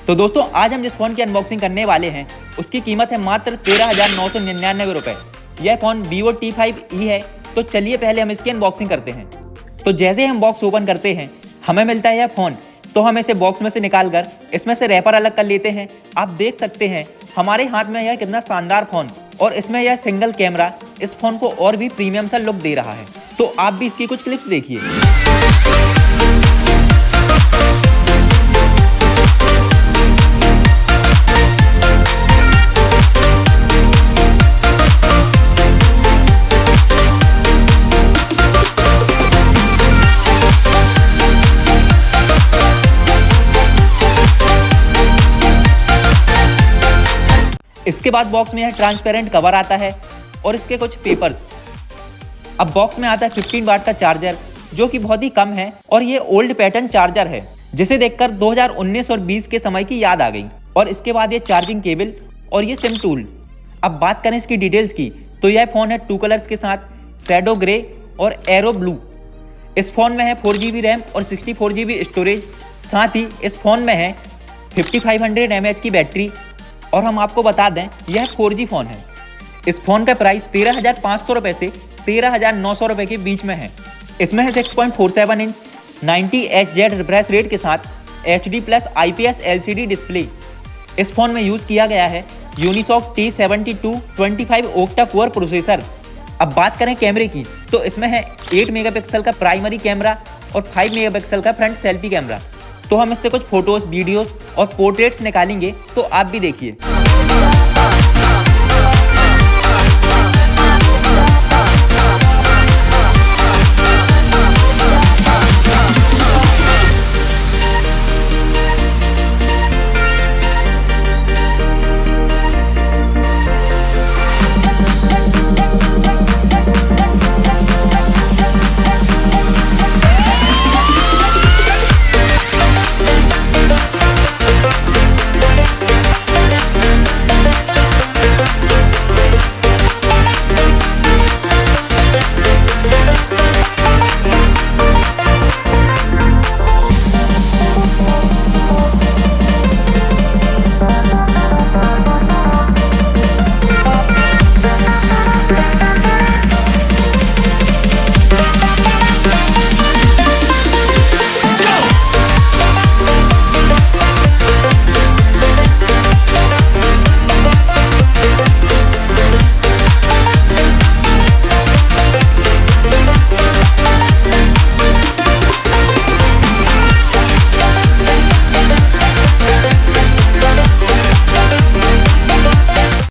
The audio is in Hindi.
तो दोस्तों आज हम जिस फोन की अनबॉक्सिंग करने वाले हैं उसकी कीमत है मात्र 13,999 रुपए। यह फोन Vivo T5e है। तो चलिए पहले हम इसकी अनबॉक्सिंग करते हैं। तो जैसे हम बॉक्स ओपन करते हैं हमें मिलता है यह फोन। तो हम इसे बॉक्स में से निकाल कर इसमें से रैपर अलग कर लेते हैं। आप देख सकते हैं हमारे हाथ में यह कितना शानदार फोन और इसमें यह सिंगल कैमरा इस फोन को और भी प्रीमियम सा लुक दे रहा है। तो आप भी इसकी कुछ क्लिप्स देखिए। इसके बाद बॉक्स में यह ट्रांसपेरेंट कवर आता है और इसके कुछ पेपर्स। अब बॉक्स में आता है 15 वाट का चार्जर जो कि बहुत ही कम है और ये ओल्ड पैटर्न चार्जर है जिसे देखकर 2019 और 20 के समय की याद आ गई। और इसके बाद ये चार्जिंग केबल और ये सिम टूल। अब बात करें इसकी डिटेल्स की तो यह फोन है 2 कलर्स के साथ, शैडो ग्रे और एरो ब्लू। इस फोन में है 4GB रैम और 64GB स्टोरेज। साथ ही इस फोन में है 5500 mAh की बैटरी। और हम आपको बता दें यह 4G फोन है। इस फोन का प्राइस 13,500 रुपए से 13,900 रुपए के बीच में है। इसमें है 6.47 इंच 90Hz रिफ्रेश रेट के साथ HD+ IPS LCD डिस्प्ले। इस फोन में यूज किया गया है Unisoc T7225 octa core processor. अब बात करें कैमरे की तो इसमें है 8 मेगापिक्सल का प्राइमरी कैमरा और 5 मेगापिक्सल का फ्रंट सेल्फी कैमरा। तो हम इससे कुछ फोटोज, वीडियोस और पोर्ट्रेट्स निकालेंगे तो आप भी देखिए।